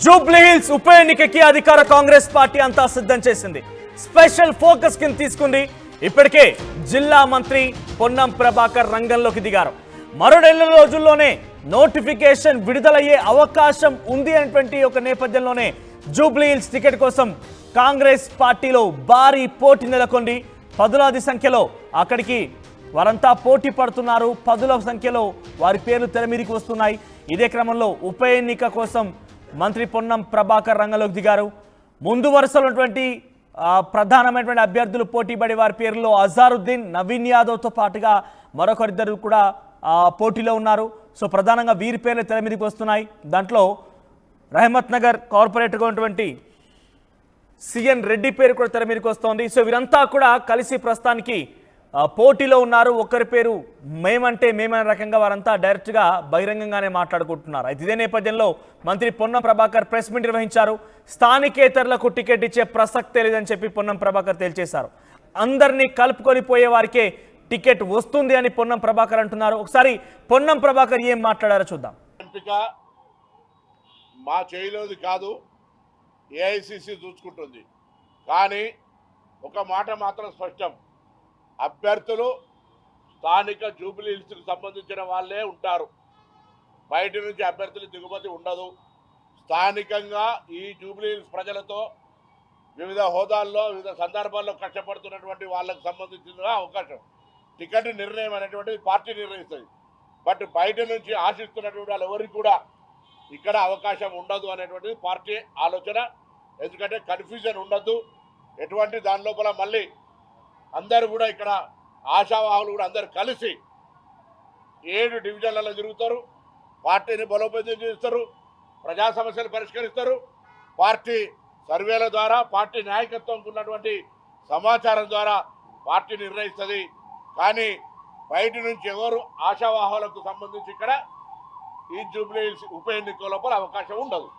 Jubilee hills ఉప ఎన్నికకి అధికార Congress party అంతా సిద్ధం చేసింది. స్పెషల్ ఫోకస్ కింద తీసుకుంది. ఇప్పటికే జిల్లా మంత్రి పొన్నం ప్రభాకర్ రంగంలోకి దిగారు. మరో 2 రోజుల్లోనే నోటిఫికేషన్ విడుదలయ్యే అవకాశం ఉంది అనేటువంటి ఒక నేపథ్యంలోనే జూబ్లీ హిల్స్ టికెట్ కోసం కాంగ్రెస్ పార్టీలో భారీ పోటీ నెలకొంది. పదులాది సంఖ్యలో అక్కడికి వారంతా పోటీ పడుతున్నారు. పదుల సంఖ్యలో వారి పేర్లు తెర మీదకి వస్తున్నాయి. ఇదే క్రమంలో ఉప ఎన్నిక కోసం మంత్రి పొన్నం ప్రభాకర్ రంగంలోకి దిగారు. ముందు వరుసలో ఉన్నటువంటి ప్రధానమైనటువంటి అభ్యర్థులు పోటీపడి వారి పేర్లలో అజారుద్దీన్, నవీన్ యాదవ్తో పాటుగా మరొకరిద్దరు కూడా పోటీలో ఉన్నారు. సో ప్రధానంగా వీరి పేర్లు తెర మీదకి వస్తున్నాయి. దాంట్లో రహమత్ నగర్ కార్పొరేటర్గా ఉన్నటువంటి సిఎన్ రెడ్డి పేరు కూడా తెర మీదకి వస్తోంది. సో వీరంతా కూడా కలిసి ప్రస్తుతానికి పోటీలో ఉన్నారు. ఒకరి పేరు మేమంటే మేమనే రకంగా వారంతా డైరెక్ట్గా బహిరంగంగానే మాట్లాడుకుంటున్నారు. అయితే ఇదే నేపథ్యంలో మంత్రి పొన్నం ప్రభాకర్ ప్రెస్ మీట్ నిర్వహించారు. స్థానికేతరులకు టికెట్ ఇచ్చే ప్రసక్తే లేదని చెప్పి పొన్నం ప్రభాకర్ తేల్చేశారు. అందరినీ కలుపుకొని పోయే వారికే టికెట్ వస్తుంది అని పొన్నం ప్రభాకర్ అంటున్నారు. ఒకసారి పొన్నం ప్రభాకర్ ఏం మాట్లాడారో చూద్దాం. మా చేయిలోది కాదు, ఏఐసిసి చూసుకుంటుంది. కానీ ఒక మాట మాత్రం స్పష్టం, అభ్యర్థులు స్థానిక జూబ్లీ హిల్స్కి సంబంధించిన వాళ్ళే ఉంటారు. బయట నుంచి అభ్యర్థులు దిగుమతి ఉండదు. స్థానికంగా ఈ జూబ్లీ హిల్స్ ప్రజలతో వివిధ హోదాల్లో వివిధ సందర్భాల్లో కష్టపడుతున్నటువంటి వాళ్ళకు సంబంధించిన అవకాశం, టికెట్ నిర్ణయం అనేటువంటిది పార్టీ నిర్ణయిస్తుంది. బట్ బయట నుంచి ఆశిస్తున్నటువంటి వాళ్ళు ఎవరికి కూడా ఇక్కడ అవకాశం ఉండదు అనేటువంటిది పార్టీ ఆలోచన. ఎందుకంటే కన్ఫ్యూజన్ ఉండద్దు. ఎటువంటి దాని లోపల మళ్ళీ అందరూ కూడా ఇక్కడ ఆశావాహులు కూడా అందరూ కలిసి 7 డివిజన్లలో తిరుగుతారు, పార్టీని బలోపేతం చేస్తారు, ప్రజా సమస్యలు పరిష్కరిస్తారు. పార్టీ సర్వేల ద్వారా, పార్టీ నాయకత్వంకు ఉన్నటువంటి సమాచారం ద్వారా పార్టీ నిర్ణయిస్తుంది. కానీ బయట నుంచి ఎవరు ఆశావాహులకు సంబంధించి ఇక్కడ ఈ జూబ్లీ హిల్స్ ఉప ఎన్నిక లోపల అవకాశం ఉండదు.